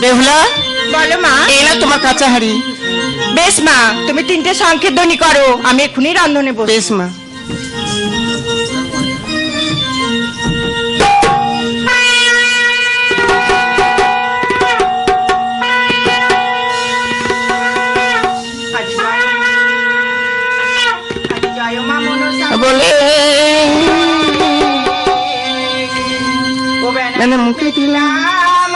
বেহুলা, বলো মা। এই না তোমার কাঁচা হাড়ি। বেশ মা, তুমি 3টে শঙ্খের ধ্বনি করো, আমি এক্ষুনি রান্ধনে বসবো। বেশ মা। বলে মুখে দিলাম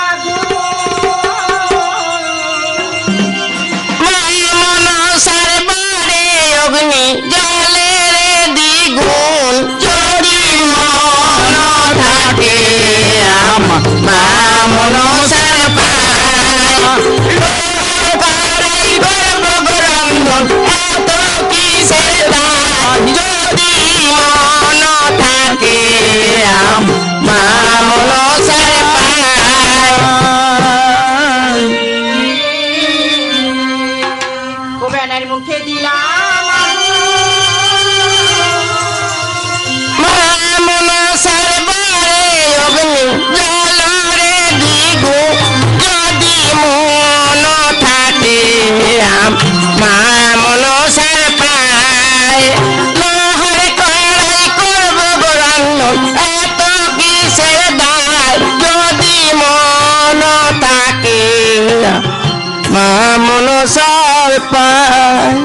মনসার বারে অগ্নি জলের দ্বিগুণ যদি মন থাকে মা মনসার এত কিসের যদি মন থাকে মা মনসার মুখে দিলাম মনসার বারে অগ্নি জলরে দিগু যদি মন থাকে মা মনসার পায় লোহার কড়াই করব রান্না এত কিসের দায় যদি মন থাকে মা মনসার পায়।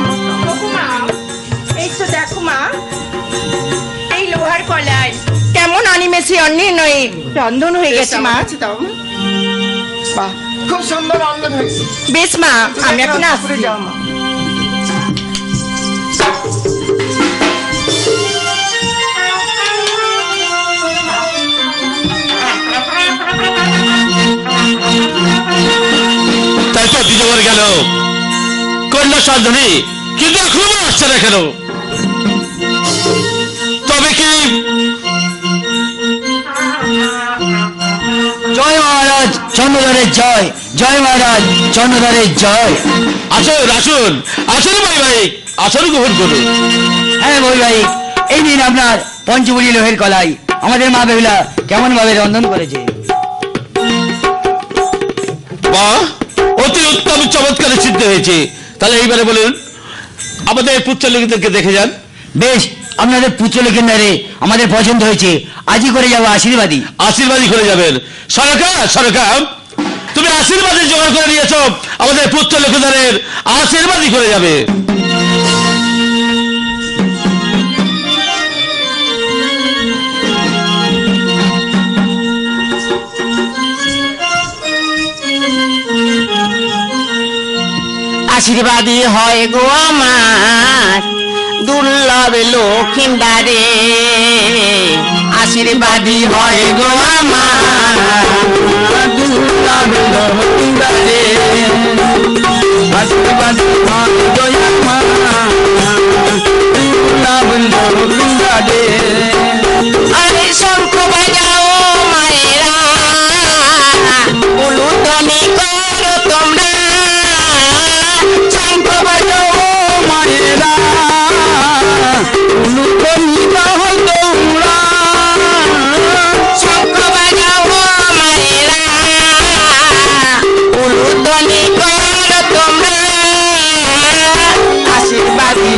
এই তো দেখো মা, এই লোহার কলাই কেমন অনিমেষে অন্য নয় রন্ধন হয়ে গেছে মা। খুব সুন্দর রন্ধন হয়েছে। বেশ মা, আমি এখন আসছি। যাও মা। তারপর দ্বিতীয়বার গেল কন্যা সন্ধানী, কিন্তু এখনো আসছে না কেন? তবে কি জয় মহারাজ চন্দ্রধরের জয়, জয় মহারাজ চন্দ্রধরের জয়। আসুন আসুন আসুন বৈবাহিক, আসন গ্রহণ করুন। হ্যাঁ বৈবাহিক, এই দিন আপনার পঞ্চবলী লোহের কলাই আমাদের মা বেহুলা কেমন ভাবে রন্ধন করেছে। বাহ, অতি উত্তম চমৎকার সিদ্ধ হয়েছে। তাহলে এইবারে বলুন, আমাদের পুত্রলোকদেরকে দেখে যান। বেশ, আপনাদের পুত্রলোকের আমাদের পছন্দ হয়েছে, আজই করে যাবো আশীর্বাদী। আশীর্বাদী করে যাবেন। সরকার সরকার, তুমি আশীর্বাদী জোগাড় করে নিয়েছ, আমাদের পুত্রলোকদের আশীর্বাদী করে যাবে। আশীর্বাদী হয় গো আমার দুর্লভ লক্ষিন্দারে, আশীর্বাদী হয় গো আমার দুর্লভ লক্ষিন্দারে, আশীর্বাদী হয় গো আমার দুর্লভ লক্ষিন্দারে। আরে শঙ্খ বাজাও মায়েরা, উলুধ্বনি করো তোমরা, শঙ্খ বাজাও মায়েরা, উলুধ্বনি করো তোমরা, শঙ্খ বাজাও মায়েরা, উলুধ্বনি করো তোমরা। আশীর্বাদী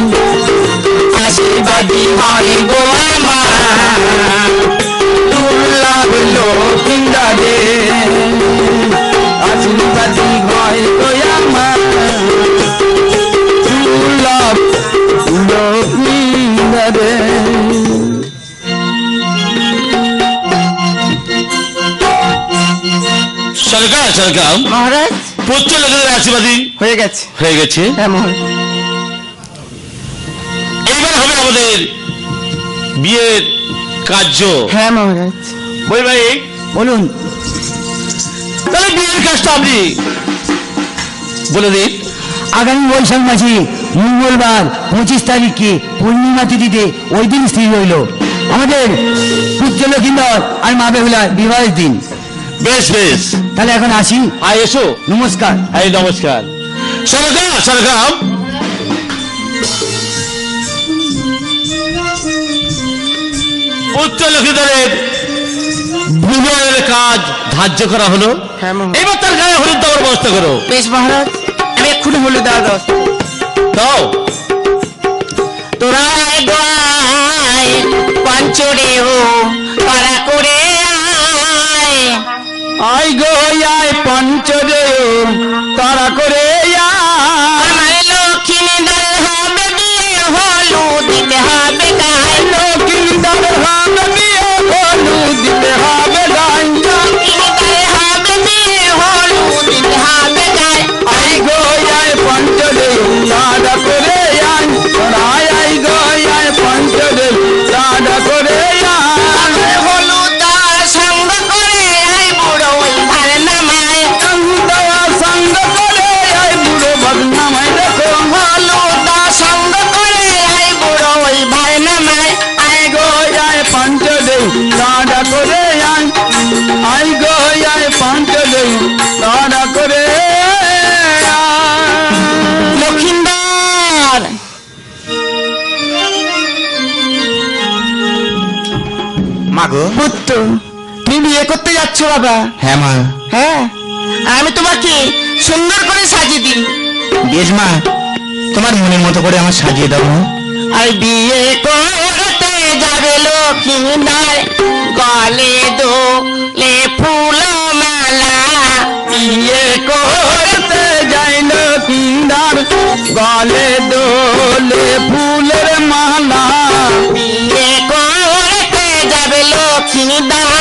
আশীর্বাদী হয় গো আমার দুর্লভ লক্ষিন্দারে, আশীর্বাদী হয় গো আমার দুর্লভ লক্ষিন্দারে। সরকার সরকার, মহারাজ পুত্রলোকদের আশীর্বাদী হয়ে গেছে। হয়ে গেছে। হ্যাঁ মহারাজ। এইবার হবে আমাদের বিয়ের কার্য। হ্যাঁ মহারাজ। বৈবাহিক বলুন। তাহলে বিয়ের কাজটা আপনি বলে দিন। আগামী বৈশাখ মাসে মঙ্গলবার 25 তারিখে পূর্ণিমা তিথিতে ওই দিন স্থির হইল আমাদের পুত্রলক্ষিন্দর আর মা বেহুলার বিবাহের দিন। বেশ বেশ, তাহলে এখন আসি। আয় এসো। নমস্কার। আয় নমস্কার। সরকার সরকার, পুত্র লক্ষ্মীধরের বিবাহের কাজ ধার্য করা হলো। হ্যাঁ মহারাজ। এবার তার গায়ে হলুদ দেওয়ার ব্যবস্থা করো। বেশ মহারাজ, আমি এক্ষুনি হলুদ দেওয়া দাও। তোরা গায় পঞ্চরে ও পারা করে আই গো আয় পঞ্চরে তারা করে আমার লক্ষ্মী দল হবে বিয়ে হলুদ দিতে হবে গায়ে লক্ষ্মী দল হবে বিয়ে হলুদ দিতে হবে গান লক্ষ্মী দল হবে বিয়ে হলুদ দিতে হবে গায়ে আই গো আয় পঞ্চরে তারা করে আই গো আয় পঞ্চরে তারা করে হলুদ সঙ্গ করে আই বুড়ো ওই ভার নামায় সঙ্গ করে আই বুড়ো বদনামাই দেখো হলুদ সঙ্গ করে আই বুড়ো ওই ভার নামায় আই গো আয় পঞ্চরে তারা করে আই গো আয় পঞ্চরে তারা করে লক্ষিন্দর মাগো পুত্র, তুমি বিয়ে করতে যাচ্ছ বাবা? হ্যাঁ মা হ্যাঁ, আমি তোমাকে সুন্দর করে সাজিয়ে দিই। বেশ মা, তোমার মনের মতো করে আমার সাজিয়ে দাও মা। আর বিয়ে করতে যাবে লক্ষ্মীন্দর, গলে দোলে ফুল মালা। বিয়ে করতে যাই লক্ষ্মীদার, গলে দোলে ফুলের মালা। বিয়ে করতে যাবে লক্ষ্মীন্দর,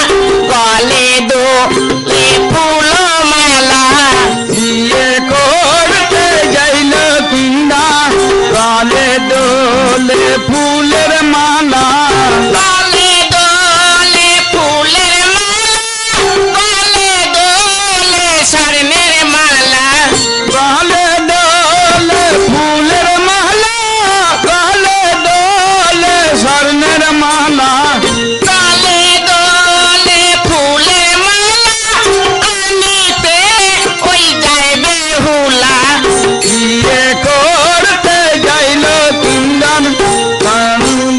গলে দোলে ফুল মালা। বিয়ে করতে যাই লক্ষ্মীদার, গলে দোলে ফুলের মালা। গলে দোলে ফুলের মালা, গলে দোলে স্বর্ণের মালা। গলে দোলে ফুলের মালা, গলে দোলে স্বর্ণের মালা। গলে দোলে ফুলের মালা, আনিতে ওই যায় বেহুলা। বিয়ে করতে যাই লক্ষ্মীদার,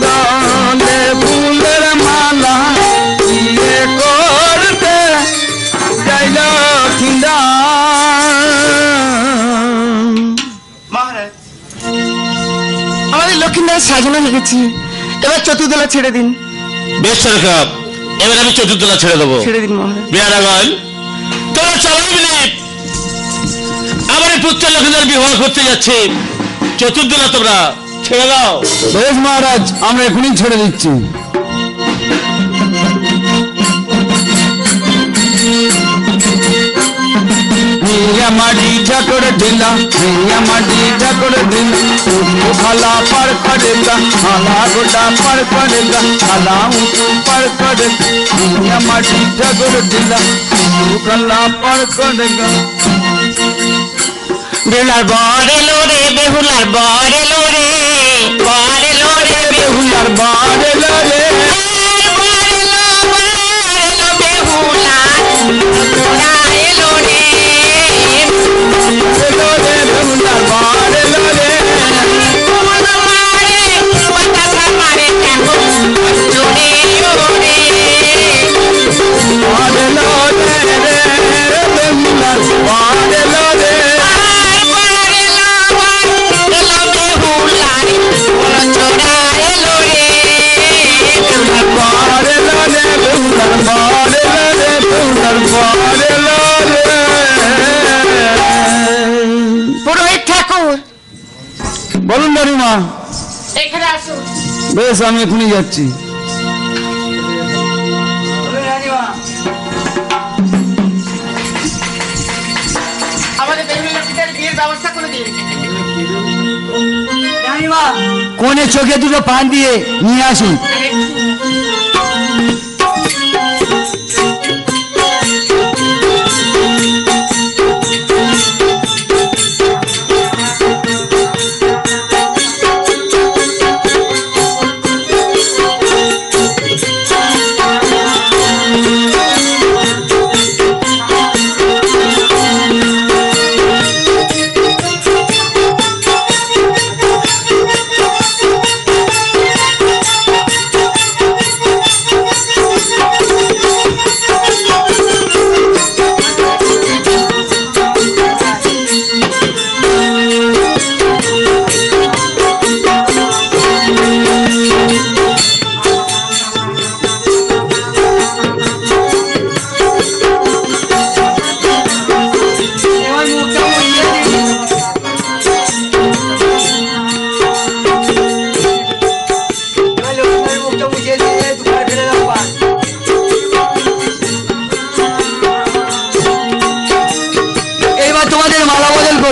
দোলে ফুলের মালা। বিয়ে করতে যাই লক্ষ্মীদার। মহারাজ, আমাদের লক্ষ্মীন্দর সাজানো হয়ে গেছি, এবার চতুর্দলা ছেড়ে দিন। বেশ সরকার, এবার আমি চতুর্দলা ছেড়ে দেবো। ছেড়ে দিন মহারাজ। বিহারাগণ, তোমরা সবাই মিলে আমার এই পুত্র লক্ষ্মীধর বিবাহ করতে যাচ্ছে। চতুর্দলা তোমরা ছেড়ে দাও। বেশ মহারাজ, আমরা এখনই ছেড়ে দিচ্ছি। মাটি ঠাকুর ঢিলা, মাটি ঠাকুর ঢিলা, খালা পার করেগা, খালা গোটা পার করেগা, খালা উঁচু পার করেগা। মাটি ঠাকুর ঢিলা, খালা পার করেগা। বেহুলার বর এলো রে, বেহুলার বর এলো রে, বর এলো রে, বেহুলার বাড়ে লরে, বর এলো বেহুলা, বেহুলা এলো রে। লরে বেহুলার বাড়ে লরে, তোমার মারে বাতাসা মারে কেমন জোরে ওরে। বাড়ে লরে রে, বেহুলার বাড়ে লরে। বাড়ে লরে বেহুলার বাড়ে লরে, বেহুলার বাড়ে লরে। পুরোহিত ঠাকুর, বলুন দাদিমা। এখানে আসুন। বেশ, আমি এখনই যাচ্ছি। আমাদের বেহুলা লক্ষ্মীদের বিয়ের ব্যবস্থা করে দিন। কোণে চোখে দুটো পান দিয়ে নিয়ে আসুন।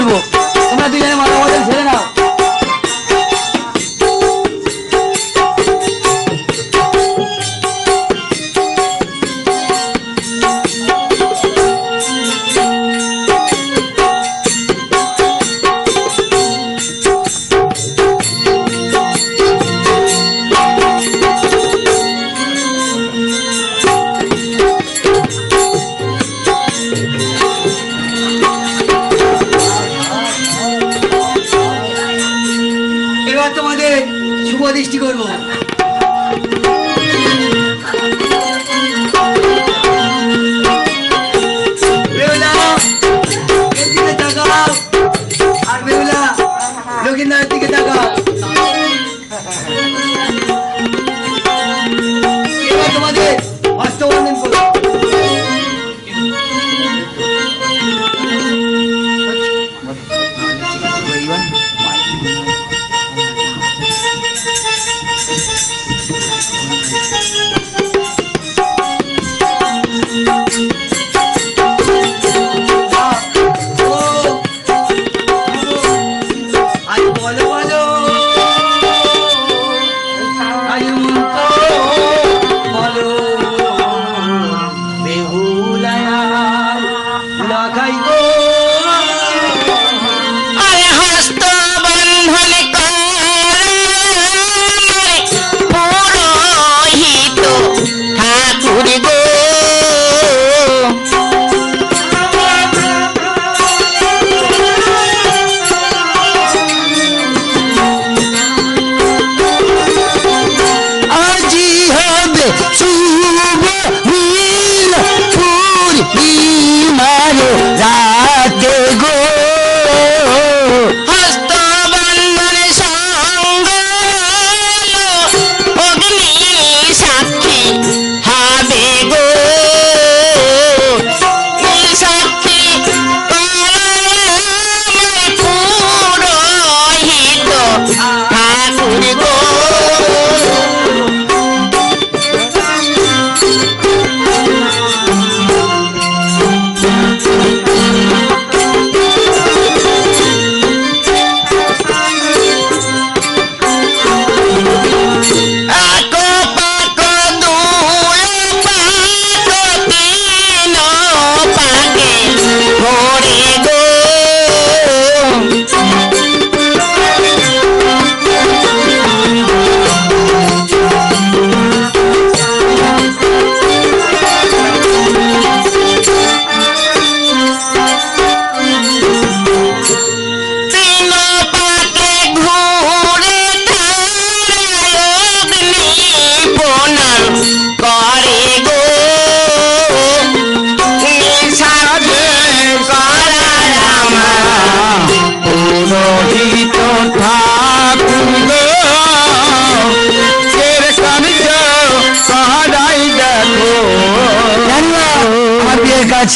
বলবো, তোমরা দুজনে মাথা বদল ছেড়ে নাও। এবার তোমাদের শুভ দৃষ্টি করবো। বেহুলা এর দিকে তাকাও, আর বেহুলা লক্ষিন্দারের দিকে তাকাও। এবার তোমাদের হস্তবন্ধন করবো।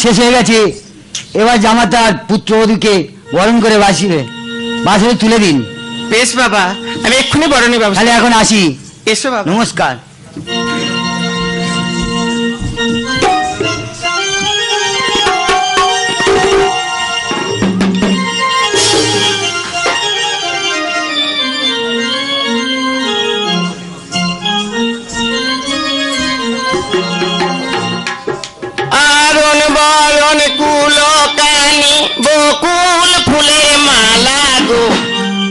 শেষ হয়ে গেছে। এবার জামাতার পুত্রবধূকে বরণ করে বাসরে তুলে দিন। বেশ বাবা, আমি এক্ষুনি বরণের ব্যবস্থা। তাহলে এখন আসি। এসো বাবা। নমস্কার। বকুল ফুলের মালা গো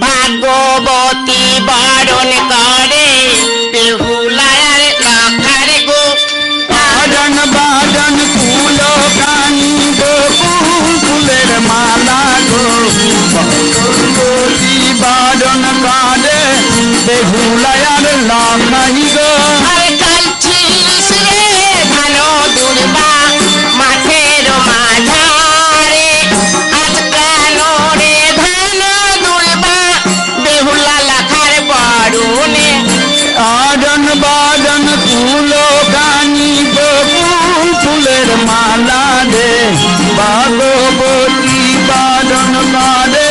ভাগবতী বারণ করে বেহুলার লাখার গো। বাজন বাজন ফুল কানি বকুল ফুলের মালা গো ভাগবতী বারণ করে বেহুলার লাখাই গো। আরে কালছিস রে ধান দুর্বা মাঠের মাঝারে, আজ কেন রে ধান দুর্বা বেহুলা লাখার বারুনে। বাজন বাজন ফুল কানি বকুল ফুলের মালা রে ভাগবতী বাজন করে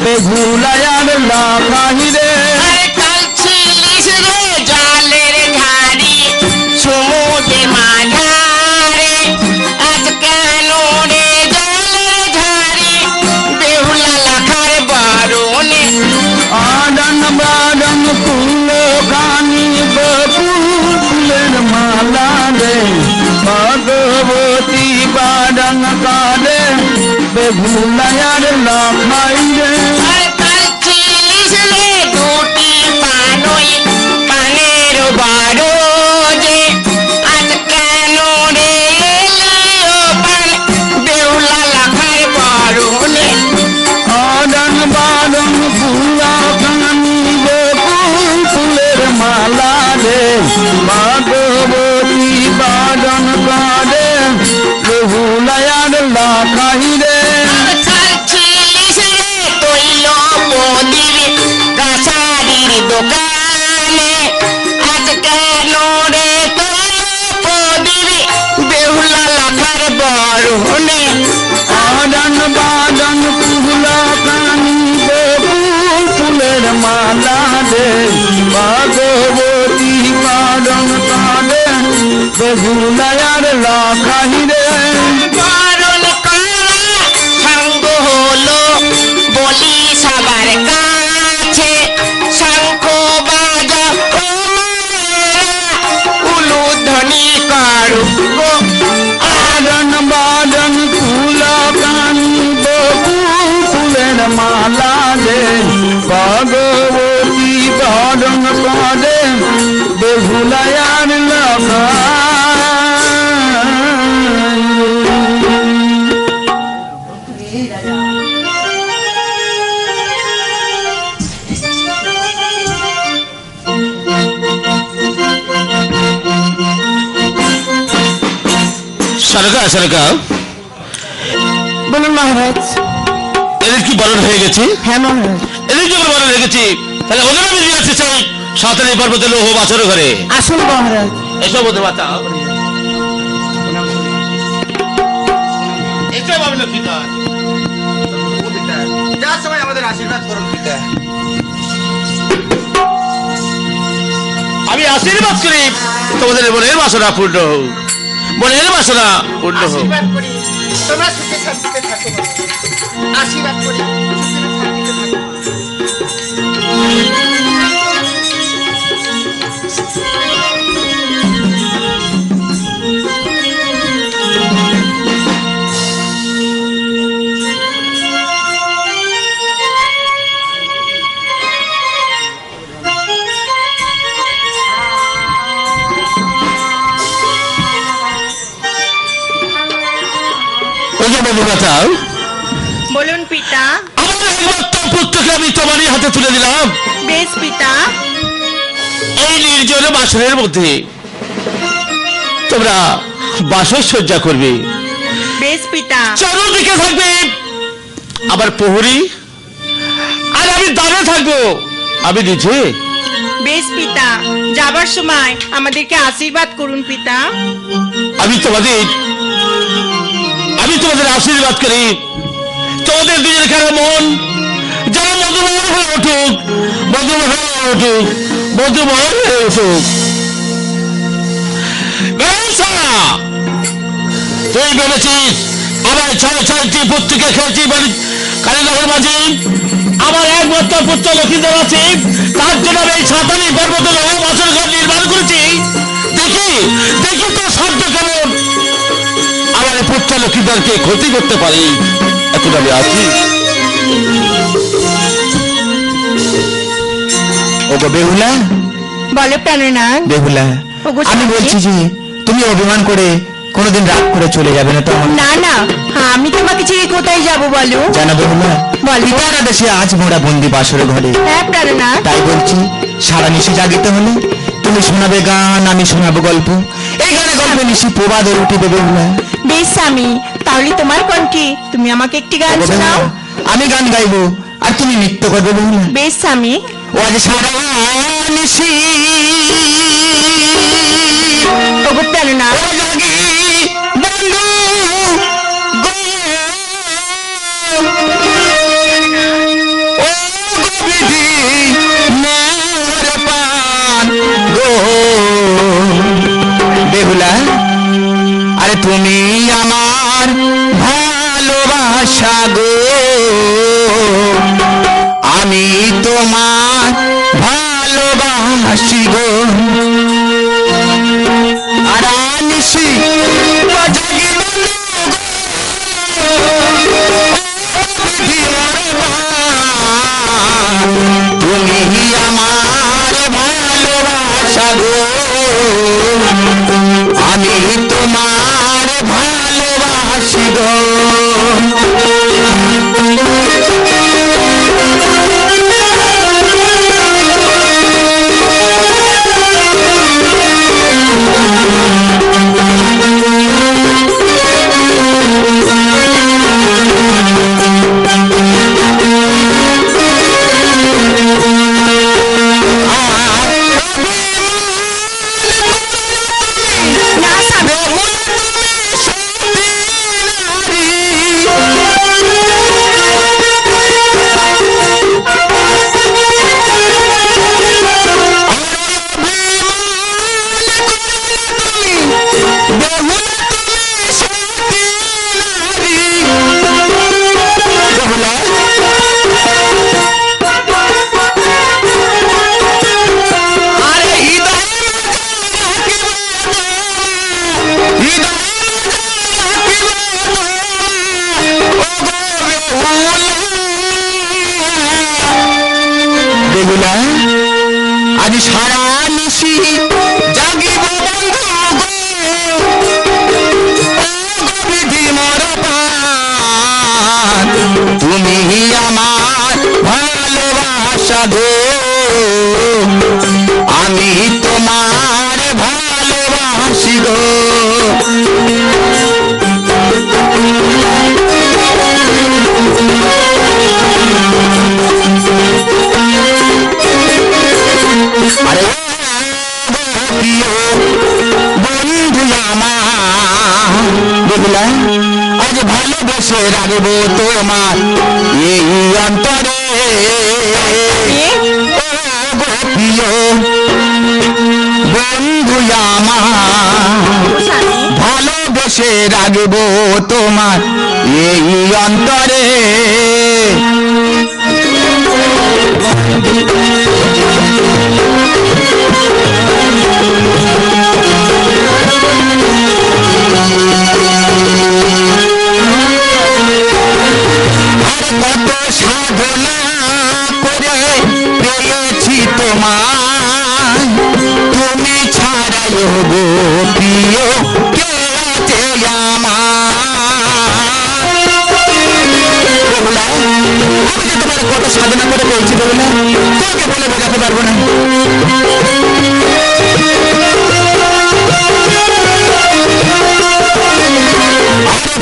বেহুলার লাখাই রে। আরে কালছিস রে জালে বেহুলায়ার লাখাই রে দুটি পানই পানের বারো যে আজ কেন রে পান বেহুলা লাখার বারণে আদান বাদন ফুলা কানি বকুল ফুলের মালা রে ভাগবতী বাদন কারে বেহুলায়ার লাখাই রে তৈল মোদির কাছারির দোকানে আজ কেন রে তৈল মোদির বেহুলা লাখার বরণে আদান বাদন ফুলা কানি বকুল ফুলের মালা রে ভাগবতী বাদন কারে বেহুলায়ার লাখাই রে বরণ করা সঙ্গ হলো বলি সবার কাছে শঙ্খ বাজা ও উলুধ্বনি করো গো আদন বাদন ফুলা কানি বকুল ফুলের মালা রে ভগবতী বাদন কারে বেহুলায়ার লাখাই সারকা সারকা বলুন মহারাজ। এদের কি বরণ হয়ে গেছে? হ্যাঁ মহারাজ। এদের যখন বরণ হয়ে গেছে তাহলে ওদের আমি দিয়ে আসতে চাই সাঁতারি পর্বতে লৌহ বাছর ঘরে। আসুন মহারাজ। এসব ওদের বাচ্চা এসব আমি পিতা যার সময় আমাদের আশীর্বাদ করুন পিতা। আমি আশীর্বাদ করি তোমাদের মনের বাসনা পূর্ণ হোক, মনের বাসনা পূর্ণ হোক। আশীর্বাদ করি তোমরা সুখে শান্তিতে থাকো আশীর্বাদ করি সুখে শান্তিতে থাকো। বলুন পিতা। আমার একমাত্র পুত্রকে আমি তোমারই হাতে তুলে দিলাম। বেশ পিতা। এই নির্জন বাসনের মধ্যে তোমরা বাসসজ্জা করবে। বেশ পিতা। চারদিকে থাকবে আবার প্রহরী, আর আমি দাঁড়িয়ে থাকবো আমি নিজে। বেশ পিতা। যাবার সময় আমাদেরকে আশীর্বাদ করুন পিতা। আমি তোমাদের আশীর্বাদ করি তোমাদের নিজের কারো মন যেন মধুময় হয়ে উঠুক, মধুময় হয়ে উঠুক, মধুময় হয়ে উঠুক। তুই ভেবেছিস আমার ছয়টি পুত্রকে খেলছি কালীনগর মাঝে? আমার একমাত্র পুত্র লক্ষ্মীধর আছে, তার জন্য আমি এই সাঁতারি পর্বত বাসর ঘর নির্মাণ করেছি। দেখি দেখি তোর সাধ্য কেমন আমার পুত্র লক্ষ্মীধরকে ক্ষতি করতে পারি। এখন আমি আছি। ওগো বেহুলা, বলো প্রাণনাথ। বেহুলা, ওগো আমি সখী। বলছি যে তুমি অভিমান করে কোনোদিন রাগ করে চলে যাবে না তো আমার? না না, আমি তোমাকে ছেড়ে কোথায় যাব বলো? জানো বেহুলা, বলো। পিতার আদেশে আজ মোরা বন্দি বাসর ঘরে। হ্যাঁ প্রাণনাথ। তাই বলছি সারা নিশি জাগিতে হলে তুমি শোনাবে গান, আমি শোনাবো গল্প। এই গানে গল্পে নিশি প্রবাদ উঠিবে বেহুলা। বেশ স্বামী, তাহলে তোমার কণ্ঠে তুমি আমাকে একটি গান ওগো বেহুলা, শোনাও। আমি গান গাইবো আর তুমি নৃত্য করবে বেহুলা। বেশ স্বামী। ও আজ সারা নিশি ওগো প্রাণনাথ। ও জাগি বন্ধু গো, ও গোবিধি মোর পান গো। বেহুলা, আরে তুমি আমার ভালোবাসা গো, আমি তোমার ভালোবাসি গো। আর আনিসি বাজাগি বন্ধু গো, বেহুলা তুমি সতী নারী। বেহুলা আরে হৃদয় রাখিব হৃদয় রাখিব ও গো বেহুলা আজ সারা নিশি জাগিব বন্ধু গো বিধি মর তুমি আমার ভালোবাসা গো আমি তোমার ভালোবাসি গো। আরে প্রিয় বন্ধু আমার বেহুলা আজ ভালোবেসে রাখবো তোমার এই অন্তরে। প্রিয় বন্ধু আমার ভালোবেসে রাখবো তোমার এই অন্তরে। কত সাধনা করে পেয়েছি তোমার তুমি ছাড়াই গো প্রিয় কে আছে আমার। তোমার কত সাধনা করে পেয়েছি বেহুলা তোকে বলে বোঝাতে পারবো না।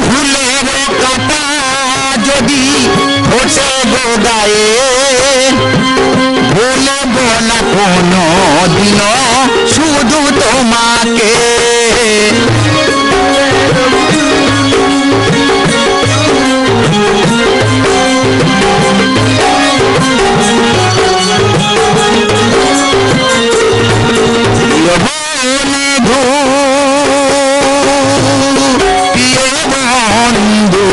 ফুলের কাটা যদি ফোটে গো গায়ে ভুলব না কোনো দিন শুধু তোমাকে। বন্ধু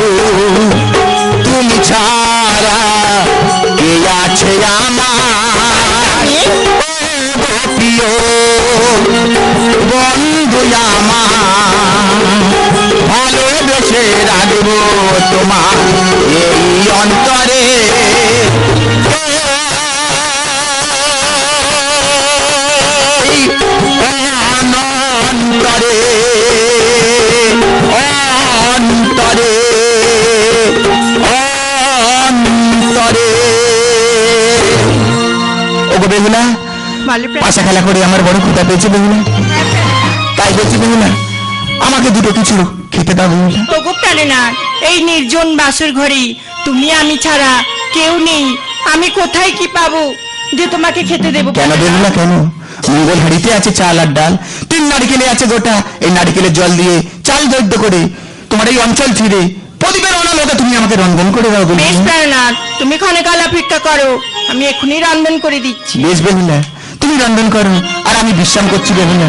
তুমি ছাড়া কে আছে আমার প্রিয় বন্ধু আমার ভালোবেসে রাখবো তোমার এই অন্তরে। অন্তরে অন্তরে অন্তরে ওগো বেহুলা পাশা খেলা করে আমার বড় ক্ষুধা পেয়েছে বেহুলা তাই বলছি বেহুলা আমাকে দুটো কিছু খেতে দাও বেহুলা। ওগো প্রাণনাথ এই নির্জন বাসর ঘরে তুমি আমি ছাড়া কেউ নেই, আমি কোথায় কি পাবো যে তোমাকে খেতে দেবো? কেন বেহুলা কেন? মঙ্গল হাড়িতে আছে চাল আর ডাল, 3 নারকেলে আছে গোটা, এই নারকেলের জল দিয়ে চাল দৈদ্য করে তোমার এই অঞ্চল ছিঁড়ে প্রদীপের অনালোকে তুমি আমাকে রন্ধন করে দাও। বেশ প্রাণনাথ তুমি ক্ষণকাল অপেক্ষা করো, আমি এখনই রন্ধন করে দিচ্ছি। বেশ বেহুলা তুমি রন্ধন করো আর আমি বিশ্রাম করছি বেহুলা।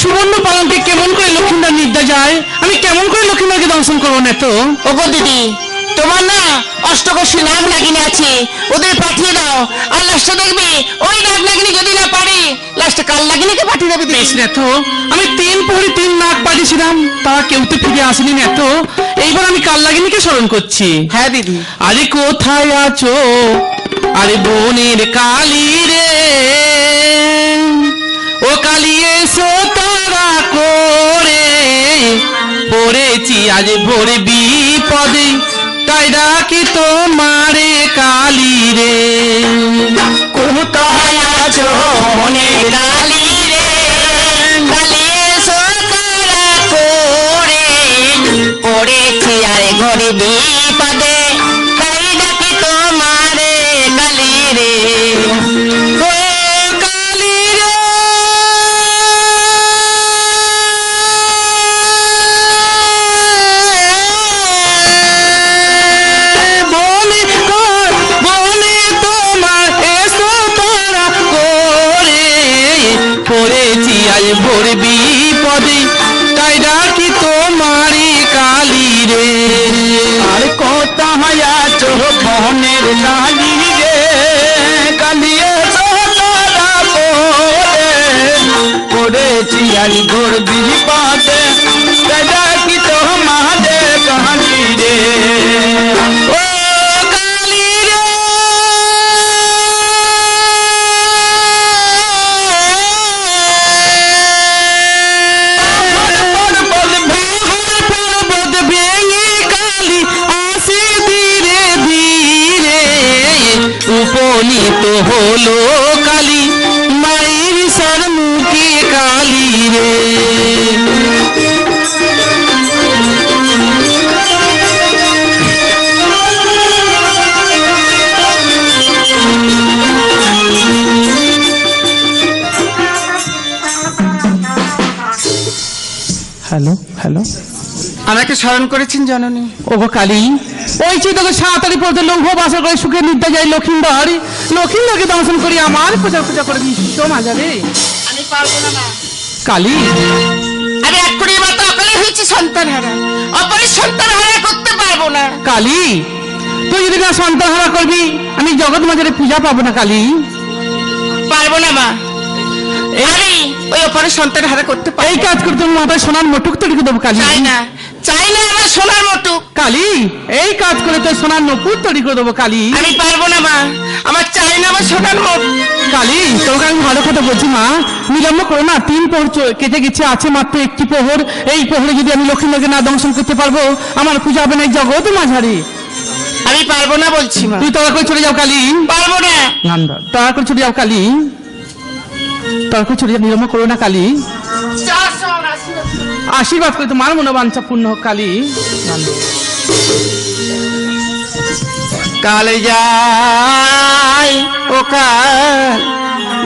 সুবর্ণ পালনকে কেমন করে লক্ষ্মীদার নির্দা যায়, আমি কেমন করে লক্ষ্মীদারকে দর্শন করবো না তো? ওগো দিদি তোমার না অষ্টকোষী নাগ নাগিনী আছে, ওদের পাঠিয়ে দাও। আর লাস্টে দেখবে ওই নাগ নাগিনী যদি না পারে লাস্টে কাল নাগিনীকে পাঠিয়ে দেবে। বেশ না তো, আমি 3 প্রহরী 3 নাগ পাঠিয়েছিলাম, তা কেউ তো ফিরে আসেনি না তো। এইবার আমি কাল নাগিনীকে স্মরণ করছি। হ্যাঁ দিদি। আরে কোথায় আছো আরে বনের কালী রে, ও কালী এসো তারা করে, পড়েছি আজ ভোরে বিপদে, তাই ডাকি তোমারে কালী রে। কোথায় আছো বনের কালী রে, কালী এসো তারা করে, পড়েছি আরে ঘরে বিপদে, তাই ডাকি তোমারে কালী রে। ও কালী রে ভোর বিপদে তাই ডাকি তোমারি কালী রে। আর কোথায় আছো বনের কালী রে, কালিয়ে সোনারা পড়েছি আজ ভোর বিপদে তাই ডাকি তোমারে কালী রে। ও কালী রে পর্বত ভেঙে কালী আসে ধীরে ধীরে, উপনীত হলো কালী মায়ের সন্মুখে কালী রে। হ্যালো হ্যালো, আমাকে স্মরণ করেছেন জননী? ওগো কালী, ওই যে তোকে সাঁতারি পড়তে লৌহ বাসা করে সুখে নিদ্রা যায় লক্ষিন্দর, লক্ষিন্দরকে দর্শন করি আমার পূজা করে বিশ্ব মাঝারে। আমি পারবো না মা। কালী, আমি এক করে এবার তো অকালে হয়েছি সন্তান হারা, অপরের সন্তান হারা করতে পারবো না। কালী তুই যদি না সন্তান হারা করবি আমি জগৎ মাঝারে পূজা পাবো না কালী। পারবো না মা, আমি ওই অপরের সন্তান হারা করতে পারি। এই কাজ করে তুমি মাথায় সোনার মুটুক তৈরি করে দেবো কালী। চাই না, চাই না আমার সোনার মুটুক। কালী এই কাজ করে তোর সোনার নপুর তৈরি করে দেবো কালী। আমি পারবো না মা, আমার চাই না আমার সোনার মুখ। কালী তোকে আমি ভালো কথা বলছি মা, বিলম্ব করো না, 3 প্রহর কেটে গেছে, আছে মাত্র 1টি প্রহর। এই প্রহরে যদি আমি লক্ষ্মীকে না দংশন করতে পারবো আমার পূজা হবে না এই জগৎ মাঝারি। আমি পারবো না বলছি মা, তুই তোরা করে চলে যাও কালী। পারবো না। তোরা করে চলে যাও কালী, তোরা করে চলে যাও, বিলম্ব করো না কালী। আশীর্বাদ করে তোমার মনোবাঞ্ছা পূর্ণ হোক কালী। কাল যায় ও কাল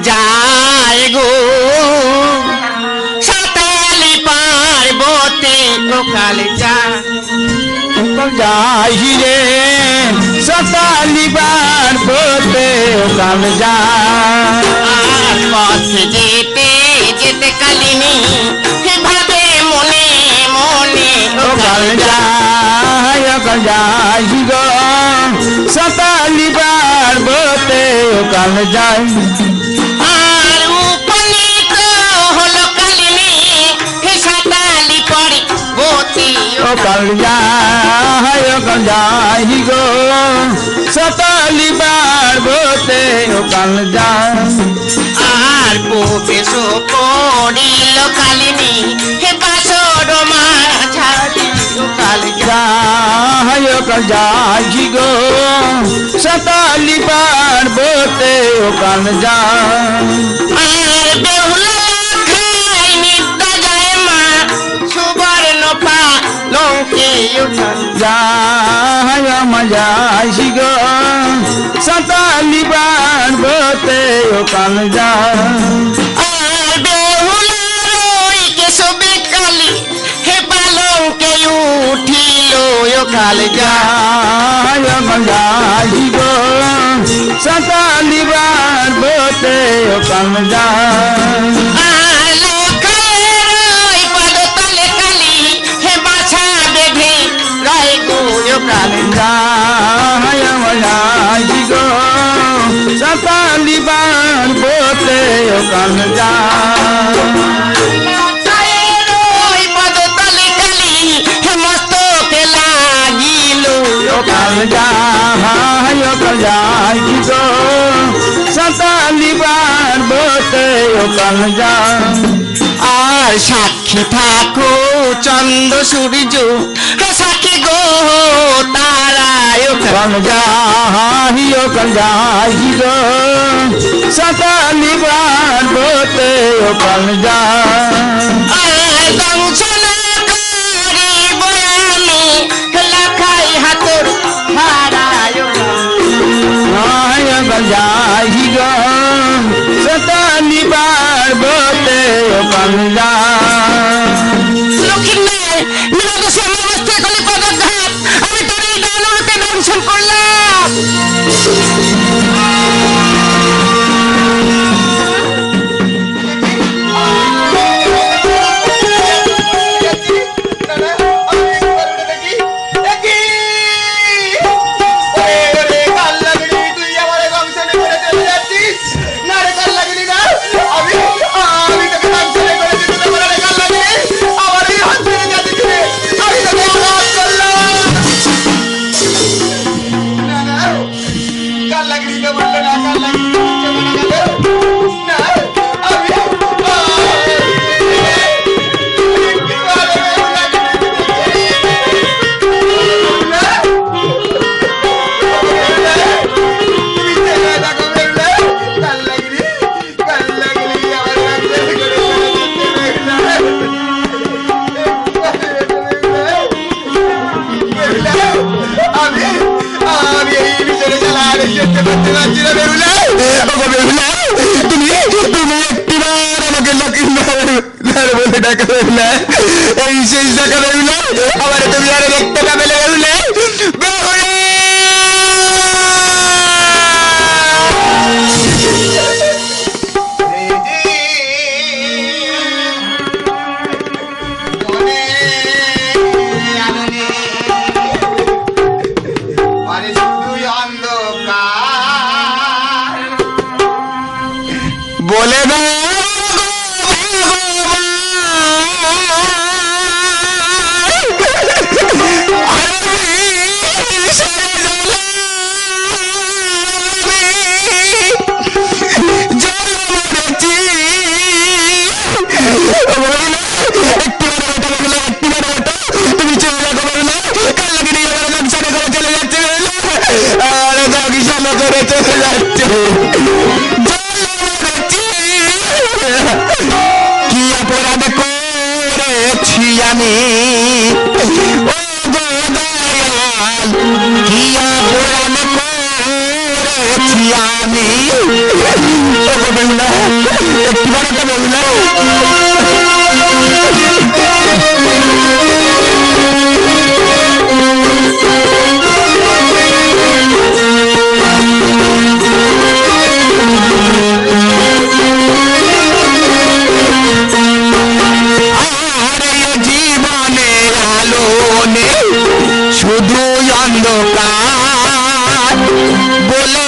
যায় গো, সাতালি পার্বতে ও কাল যায়। যাই রে সতালিবার বলতে কাল যায়। আর পথে যেতে যেতে কালিনী ভাবে মনে মনে ও কাল যায়। কাল যাই গো সতালিবার বলতে কাল যায়। আর উপনীত হলো কালিনী সাতালি পার্বতী ও কাল যাই গো সতালিবার বলতে কাল যায়। আর প্রবেশ করিল কালিনী বাসর মাঝারি ও কাল কাল যাই গো সতালিবার বলতে কাল যায়। আর বেহুলা খাই নিদ্রা যায় মা সুবর্ণ পালঙ্কে যায় যাই গো সতালিবার বলতে কাল যায়। আর বেহুলা রই কেশবে কালী পালঙ্কে উঠিল কাল যায় যাই গো সতালিবার বলতে কাল যায়। আর লক্ষের ওই পদতলে কালী বাছা বেঁধে রয় গো কাল যাই গো সতালিবার বলতে কাল যায়। ওই পদতলে কালী মস্তকে লাগিল কাল যাই গো সতালিবার বলতে কাল যায়। আর সাক্ষী থাকো চন্দ্র সূর্য সাক্ষী গো তারায় কাল যাই গো সতালিবার বলতে কাল যায়। আর দংশন করিব আমি লাখাই হাতর হারায় কাল যাই গো সতালিবার বলতে কাল যায়। লক্ষ্মীর মিলাদোষে আমার মস্তে কলি পদাঘাত, আমি তোর এই দানবকে দংশন করলাম। যেতে করতে পারছি না বেহুলা। বেহুলা তুমি তুমি একটিবার আমাকে লক্ষ্মীনার বলে ডাকা বেহুলা। এই শেষ দেখা বেহুলা, আমার তুমি আরে দেখতে পাবে বেহুলা। বেহুলা বলে না তুমি চলে যাবো না, কাল লাগে নিয়ে ব্যবসা করে চলে যাচ্ছে আর বাগিচানো করে চলে যাচ্ছে। কি অপরাধ করেছি আমি ও দয়াল, কি অপরাধ করেছি আমি। বেহুলা একটিবার একটা বেহুলা জীবনে আলো নেই শুধু অন্ধকার, বলে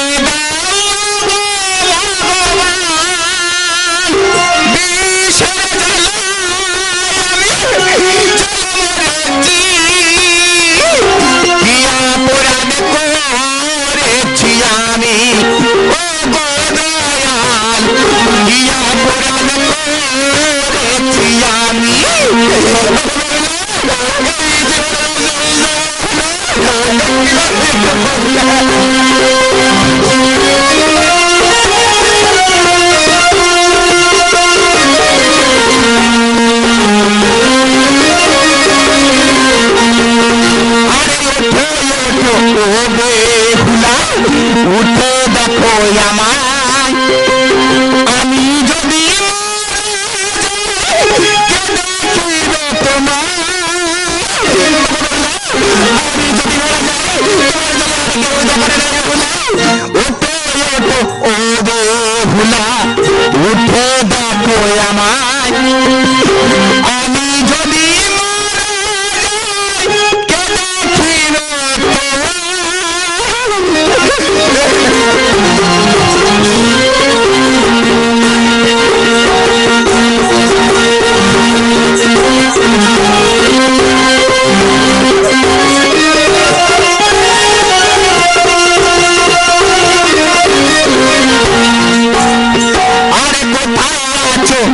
উঠে দেখো আমায়, আমি যদি তোমার ও বেহুলা উঠে দেখো আমায়, আমি যদি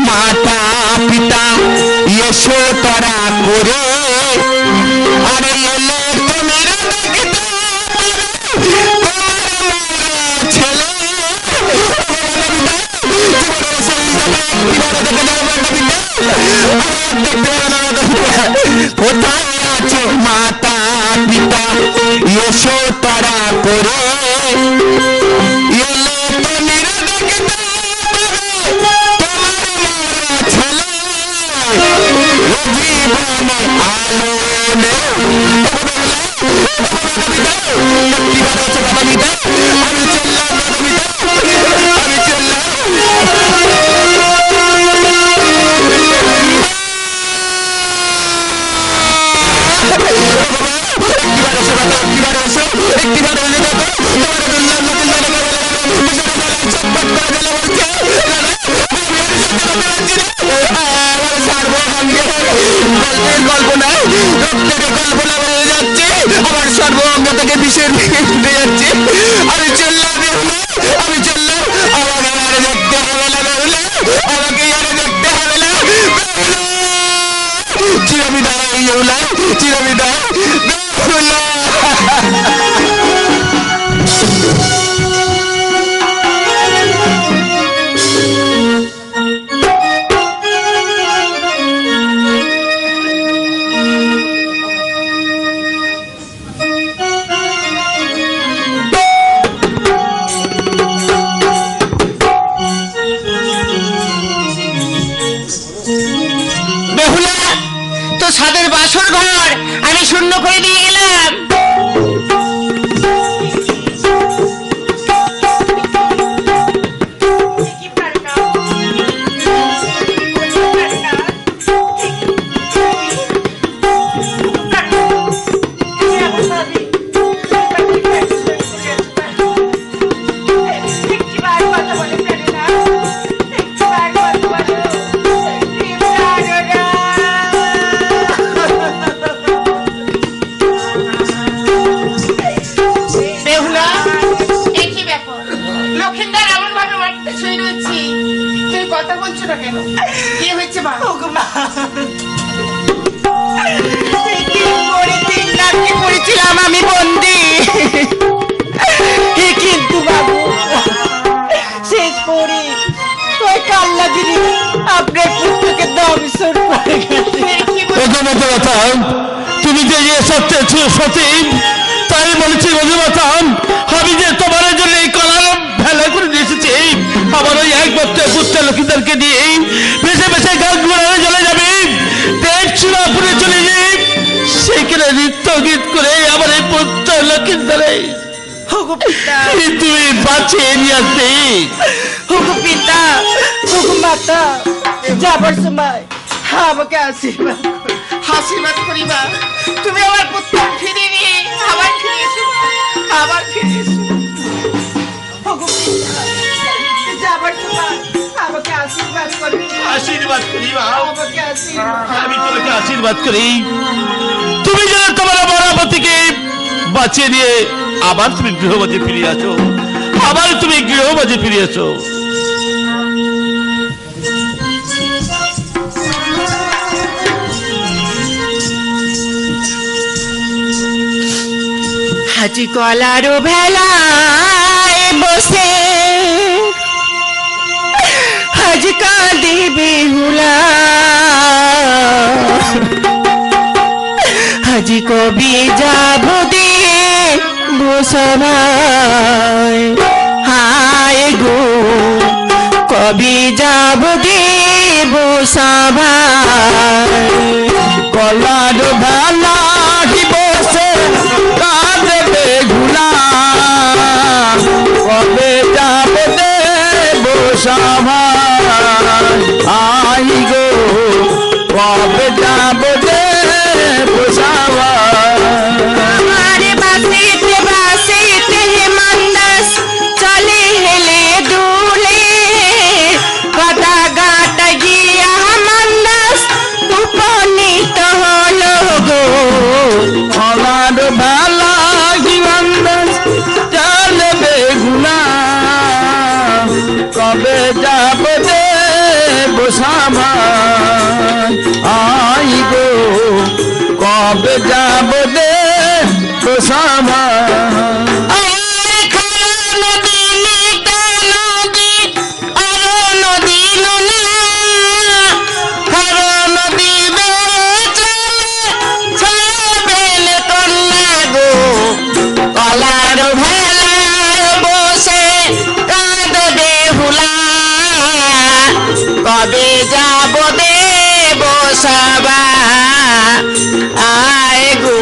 মাতা পিতা এসো তারা করে, আরে এলে তুমি ছেলে কোথায় আছো মাতা পিতা এসো তারা করে, এলে তুমি জীবনে আলো আমি চললাম আমি চললাম। কল্পনায় কল্পনা হয়ে যাচ্ছে, আমার সর্বঙ্গ থেকে বিষের উঠে যাচ্ছে। আমি চললাম আমি চললাম, আমাকে আরে দেখতে হবে না বেহুলা, আমাকে আরে দেখতে হবে না চিরবিদায় বেহুলা, চিরবিদায় বেহুলা। ছাদের বাসর ঘর আমি শূন্য করে দিয়ে গেলাম। কি পারো না? পারো না? এমন ভাবে একটিবার কথা বলে পারো না? একটিবার কথা বলো। কি পারো না? বেহুলা, এ কি ব্যাপার? লক্ষিন্দর এমন ভাবে মাটিতে শুয়ে রয়েছি, তুমি কথা বলছো না কেন? কি হয়েছে মা? ওগো মা, কি করে তিন রাত্রি পড়েছিলাম আমি বন্দি। কিন্তু বাবু শেষ করে ওই কাল্লাগিরি আপনার পুত্রকে দংশন করে গেছে। রঘুমাতা, তুমি যে সত্যি সত্যি তাই বলেছি রঘুমাতা, আমি যে তোমার জন্য এই কলার ভেলা করে দিয়ে এসেছি। আমার ওই একমাত্র পুত্র লক্ষ্মীদেরকে দিয়ে ভেসে ভেসে গাছ গোড়ায় চলে যাবে, পেট চূড়াপুরে চলে যাবে, সেখানে নৃত্য গীত করে আমার এই পুত্র লক্ষ্মীদের ওগো পিতা, তুমি বাঁচিয়ে নিয়ে আসবে। ওগো পিতা, ওগো মাতা, যাবার সময় আমাকে আশীর্বাদ করো। আশীর্বাদ করি মা, তুমি আমার পুত্র ফিরিয়ে নিয়ে আবার ফিরে এসো, আবার ফিরে এসো। ওগো পিতা, যাবার সময় আমাকে আশীর্বাদ করো। আশীর্বাদ করি মা, আমাকে আশীর্বাদ আমি তোমাকে আশীর্বাদ করি, তুমি যেন তোমার মরাপতিকে বাঁচিয়ে নিয়ে আবার তুমি গৃহবাজে ফিরে আসো, আবার তুমি গৃহবাজে ফিরে আসো। হাজি কলারো ভেলায় বসে হাজি কাঁদে বেহুলা, হাজি কবি যাব দে বসবাই, হায় গো কবি যাব দে বসবাই। কলার ভালা বসে কাঁদে বেহুলা, কবে যাবে দেব সভায়, আই গো কবে যাব দেব সভায়। আরে বাসিতে বাসিতে হেমন্দাস চলে হেলে দুলে, গদা গাট গিয়া মন্দাস উপনীত হলো গো। কলার ভালা জীবন্দাস চলে বেগুলা, কবে যাব দেব সভায়, আই গো কবে যাব দেব সভায়। কলার ভেলায় বসে কাঁদে বেহুলা, কবে যাব দেব সভায়, আয় গো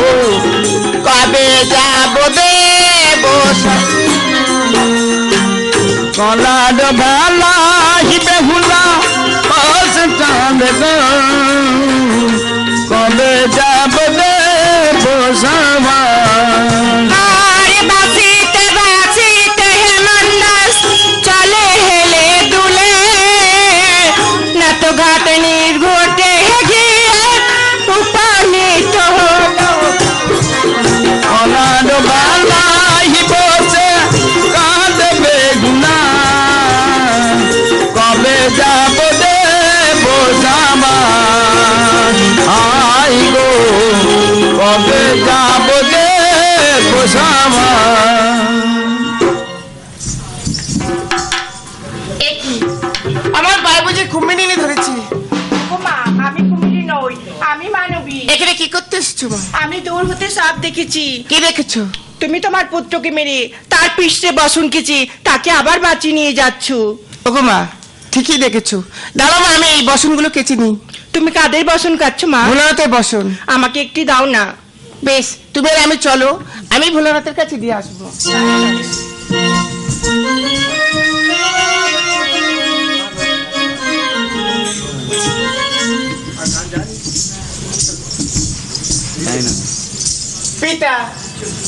কবে যাব দেব কলার ভালা বেহুলা বস কাঁদে গো, কবে যাব দেব সভায়। আরে বাসিতে বাসিতে হেমন্দাস চলে হেলে দুলে, না তো ঘাট নির্ঘটে গিয়ে উপনীত হলো। কলার ভালা বসে কাঁদে বেগুলা, কবে যাব দেব সভায়, আই গো কবে যাব দেব সভায়। আমার পায়ে বুঝে কুম্ভে নিয়ে ধরেছে। মা, আমি কুমিরি নই, আমি মানবী। এখানে কি করতে এসেছো মা? আমি দূর হতে সাপ দেখেছি। কি দেখেছো? তুমি তোমার পুত্রকে মেরে তার পৃষ্ঠে বসন কেছি, তাকে আবার বাঁচিয়ে নিয়ে যাচ্ছ। ওগো মা, ঠিকই দেখেছো। দাঁড়াও মা, আমি এই বসনগুলো কেচে নিই। তুমি কাদের বসন কাচ্ছ মা? ভোলানাথের বসন। আমাকে একটি দাও না। বেশ, তুমি আর আমি চলো, আমি ভোলানাথের কাছে দিয়ে আসবো। পিতা,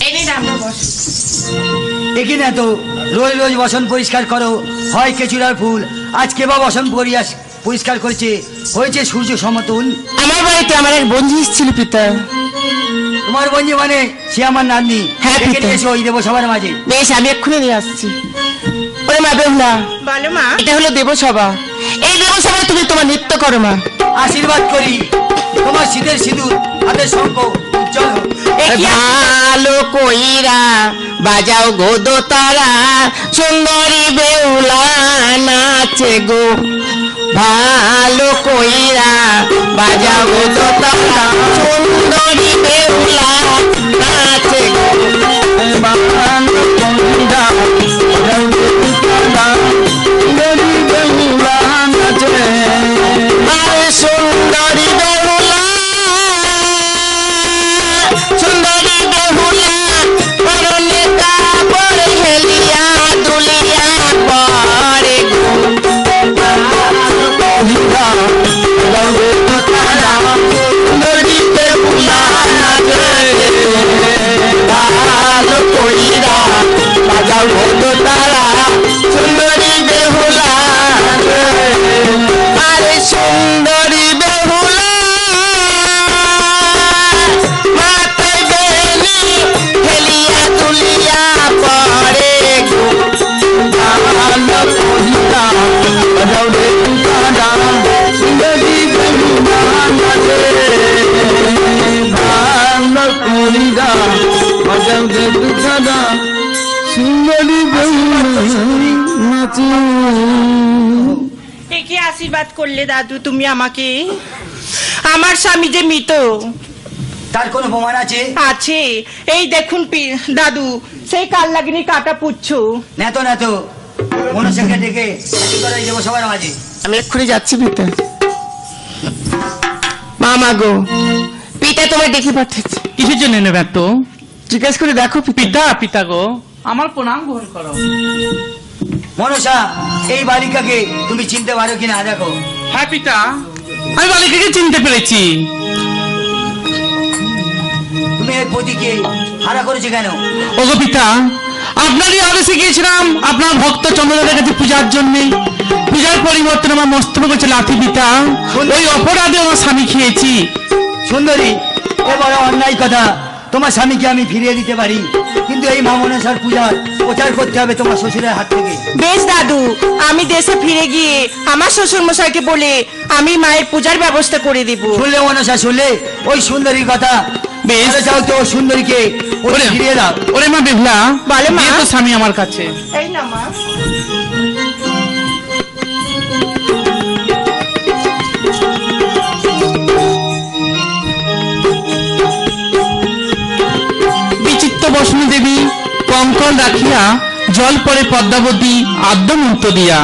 এনে আমরা বস। দেখি না তো, রোজ রোজ বসন পরিষ্কার করো, হয় কেচুড়ার ফুল, আজকে বা বসন পরিষ্কার করেছে, হয়েছে সূর্য সমতুল। আমার বাড়িতে আমার এক বন্ধু এসেছিল পিতা। তোমার বন্ধু মানে সে আমার নাতনি। হ্যাঁ, ডেকে পিতা। নিয়ে এসো, ওই দেবো সবার মাঝে। বেশ, আমি এক্ষুনি নিয়ে আসছি। ওরে মা বেহুলা, বলো মা। এটা হলো দেবসভা। এই দেবসভায় তুমি তোমার নৃত্য করো মা। আশীর্বাদ করি, তোমার শীতের সিঁদুর হাতের শঙ্খ উজ্জ্বল হোক। ভালো কইরা বাজাও গো দোতারা, সুন্দরী বেহুলা নাচে গো। ভালো কইরা বাজাও গো দোতারা, সুন্দরী বেহুলা নাচে গো। ভালো কইরা বাজাও গো দোতারা, সুন্দরী বেহুলা নাচে। আরে সুন্দরী বেহুলা, সুন্দরী বেহুলা, পরনে কাপড় হেলিয়া দুলিয়া পরে গো। সুন্দরী বেহুলা নাচে, ভালো কইরা বাজাও গো তারা, সুন্দরী বেহুলা নাচে। আরে সুন্দরী বেহুলা, মাথায় বেনি হেলিয়া তুলিয়া পরে গো। ভালো কইরা বাজাও রে তারা, সুন্দরী বেহুলা নাচে। ভালো কইরা বাজাও রে তারা, সুন্দরী বেহুলা নাচে। একে আশীর্বাদ করলে দাদু তুমি আমাকে? আমার স্বামী যে মৃত। তার কোনো প্রমাণ আছে? আছে, এই দেখুন দাদু, সেই কাল লাগিনি কাটা পুচ্ছ। নেতো নেতো, মনসাকে ডেকে হাজির করাই দেবো সবার মাঝে। আমি এক্ষুনি যাচ্ছি পিতা। মামা গো, পিতা তোমায় ডেকে পাঠাচ্ছে। কিসের জন্য নেবে তো? জিজ্ঞেস করে দেখো পিতা। পিতা, পিতা গো, আমার প্রণাম গ্রহণ করো। মনসা, এই বালিকাকে তুমি চিনতে পারো কিনা দেখো। হ্যাঁ পিতা, আমি বালিকাকে চিনতে পেরেছি। তুমি এর পতিকে হারা করেছো কেন? ওগো পিতা, আপনারই আদেশে গিয়েছিলাম আপনার ভক্ত চন্দ্রদার কাছে পূজার জন্য। পূজার পরিবর্তন আমার মস্তক করেছে লাথি পিতা। ওই অপরাধে আমার স্বামী খেয়েছি। সুন্দরী, এ বড় অন্যায় কথা। তোমার স্বামীকে আমি ফিরিয়ে দিতে পারি, কিন্তু এই মা মনসার পূজার প্রচার করতে হবে তোমার শ্বশুরের হাত থেকে। বেশ দাদু, আমি দেশে ফিরে গিয়ে আমার শ্বশুর মশাইকে বলে আমি মায়ের পূজার ব্যবস্থা করে দেব। শুনলে মনসা, শুনলে ওই সুন্দরীর কথা? বেশ। তাহলে যাও তো ওই সুন্দরীকে ওরে ফিরিয়ে দাও। ওরে মা বেহুলা, বলো মা। দিয়ে তো স্বামী আমার কাছে। এই না মা। বিচিত্র বসনু দেবী কঙ্কল রাখিয়া জল পরে পদ্মাবতী আদ্য মুক্ত দিয়া।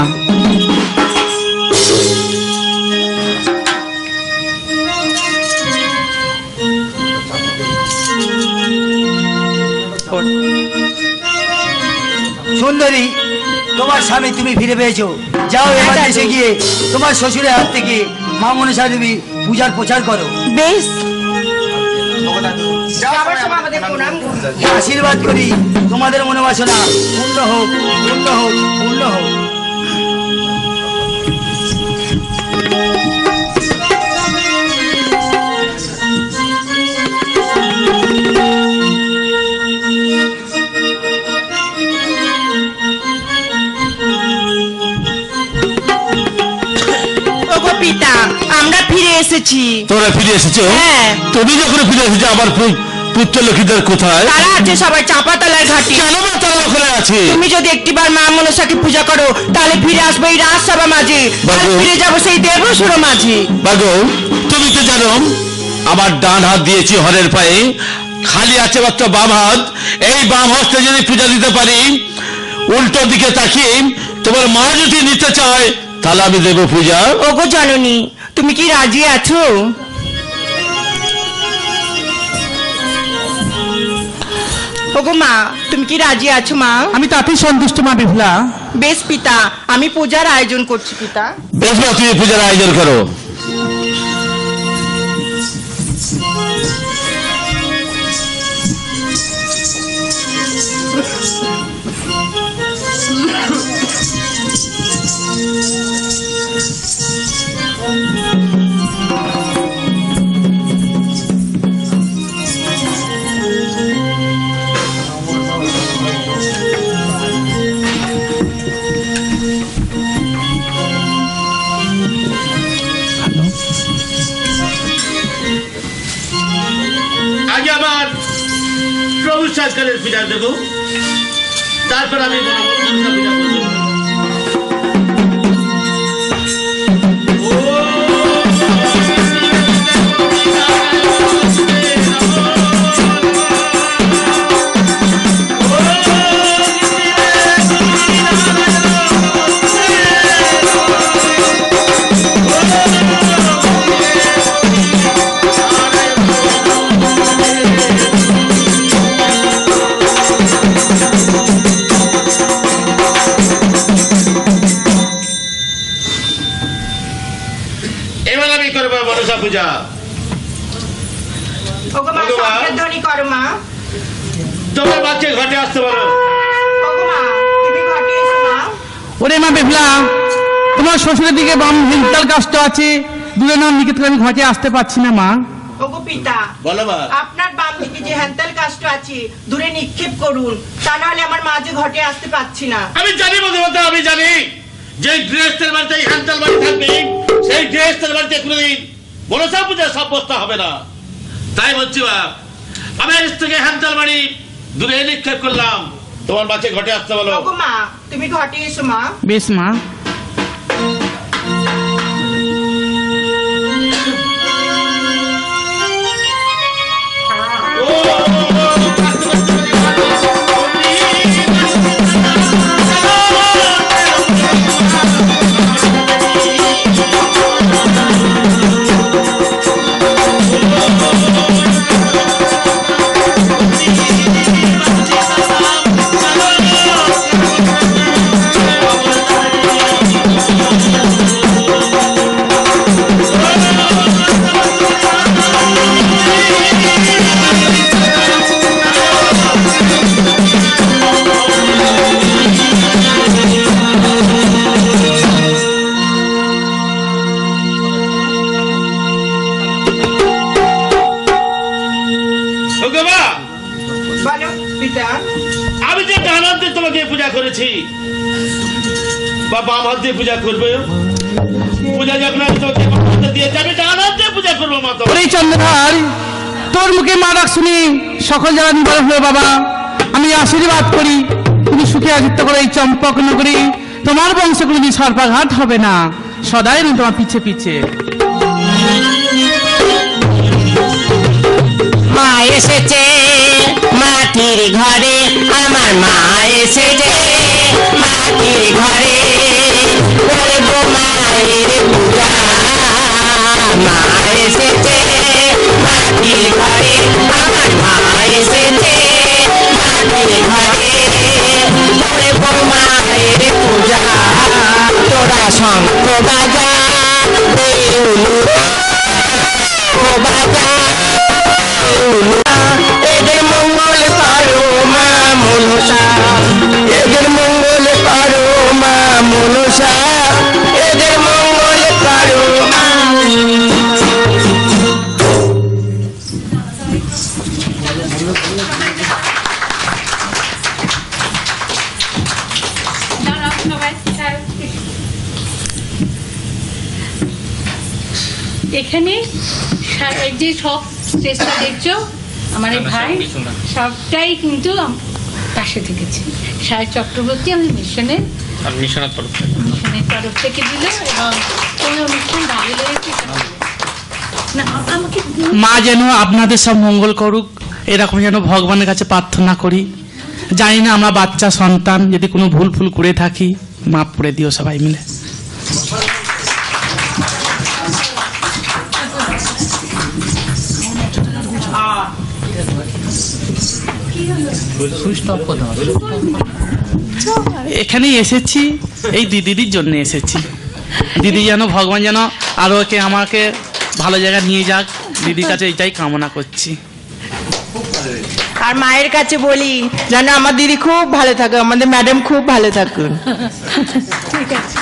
সুন্দরী, তোমার স্বামী তুমি ফিরে পেয়েছো। যাও এবার দেশে গিয়ে তোমার শ্বশুরের হাত থেকে মা মনসা দেবী পূজার প্রচার করো। বেশ, যাবার সময় আমাদের প্রণাম করো। আশীর্বাদ করি তোমাদের মনোবাসনা পূর্ণ হোক, পূর্ণ হোক, পূর্ণ হোক। ওগো পিতা, আমরা ফিরে এসেছি। তোমরা ফিরে এসেছো? হ্যাঁ। তুমি যখন ফিরে এসেছো, আমার পুত্র লক্ষ্মীদের কোথায়? তারা আছে সবাই চাপাতলার ঘাটে। কেন বা তারা ওখানে আছে? তুমি যদি একটিবার মা মনসাকে পূজা করো, তাহলে ফিরে আসবে এই রাজসভা মাঝে, আর বাবু। ফিরে যাবো সেই দেবসুর মাঝে। বাগো, তুমি তো জানো আমার ডান হাত দিয়েছি হরের পায়ে, খালি আছে মাত্র বাম হাত। এই বাম হাতে যদি পূজা দিতে পারি, উল্টো দিকে তাকিয়ে তোমার মা যদি নিতে চায়, তাহলে আমি দেব পূজা। ওগো জননী, তুমি কি রাজি আছো? ওগো মা, তুমি কি রাজি আছো মা? আমি তাতেই সন্তুষ্ট মা বেহুলা। বেশ পিতা, আমি পূজার আয়োজন করছি পিতা। বেশ মা, তুমি পূজার আয়োজন করো। আগে আমার প্রভু সরকারের পূজা দেবো, তারপর আমি মনসা পূজা করবো। এবার আমি করবো মনসা পূজা। ওগো মা, শঙ্খের ধ্বনি করো মা। তোমার বাচ্চা ঘটে আসতে পারো। ওগো মা, তুমি ঘটে এসো মা। ওরে মা বেহুলা, তোমার শ্বশুরের দিকে বাম হিলতাল কাজটা আছে, দূরে নাম দিকে আমি ঘটে আসতে পারছি না মা। ওগো পিতা, বলো মা। আপনার বাম দিকে যে হ্যান্তাল কাজটা আছে দূরে নিক্ষেপ করুন, তা নাহলে আমার মা যে ঘটে আসতে পারছি না। আমি জানি মধ্যে আমি জানি যে ড্রেসের বাড়িতে হ্যান্ডেল বাড়ি থাকবে, সেই ড্রেসের বাড়িতে কোনোদিন মনসা পূজা সাব্যস্ত হবে না। তাই বলছি বাপ, আমি আজ থেকে হ্যান্ডেল বাড়ি দূরে নিক্ষেপ করলাম, তোমার বাচ্চা ঘটে আসতে বলো। ওগো মা, তুমি ঘটে এসো মা। বেশ মা। বলো পিতা। আমি যে ডান হাত দিয়ে তোমাকে পূজা করেছি, বা বাম হাত দিয়ে পূজা করবে, পূজা যখন আমি তোমাকে বাম হাতে দিয়েছি, আমি ডান হাত দিয়ে পূজা করবো মা। তো ওরে চন্দ্রধার, তোর মুখে মা ডাক শুনি সকল যারা নিবারণ হয়ে বাবা, আমি আশীর্বাদ করি তুমি সুখে আদিত্য করে এই চম্পক নগরী তোমার বংশ কোনদিন সর্পাঘাত হবে না, সদাই আমি তোমার পিছে পিছে। মা এসেছে মাটির ঘরে, আমার মা এসেছে মাটির ঘরে, করবো মায়ের পূজা। মা এসেছে মাটির ঘরে, আমার মা এসেছে মাটির ঘরে, করবো মায়ের পূজা। তোরা শঙ্খ বাজা, বাজা, এদের মঙ্গল করো মা মনসা, এদের মঙ্গল করো মা মনসা, এদের মঙ্গল করো মা। এখানে যে সব চেষ্টা দেখছো আমার এই ভাই সবটাই কিন্তু পাশে থেকেছে। সাহেব চক্রবর্তী আমি মিশনের তরফ থেকে দিল, এবং কোন অনুষ্ঠান দাঁড়িয়ে রয়েছে না আমাকে। মা যেন আপনাদের সব মঙ্গল করুক, এরকম যেন ভগবানের কাছে প্রার্থনা করি। জানি না আমরা বাচ্চা সন্তান, যদি কোনো ভুল ফুল করে থাকি মাফ করে দিও সবাই মিলে। এখানেই এসেছি, এই দিদির জন্য এসেছি। দিদি যেন ভগবান যেন আরো আমাকে ভালো জায়গায় নিয়ে যাক, দিদির কাছে এইটাই কামনা করছি। আর মায়ের কাছে বলি যেন আমার দিদি খুব ভালো থাকে, আমাদের ম্যাডাম খুব ভালো থাকুন। ঠিক আছে।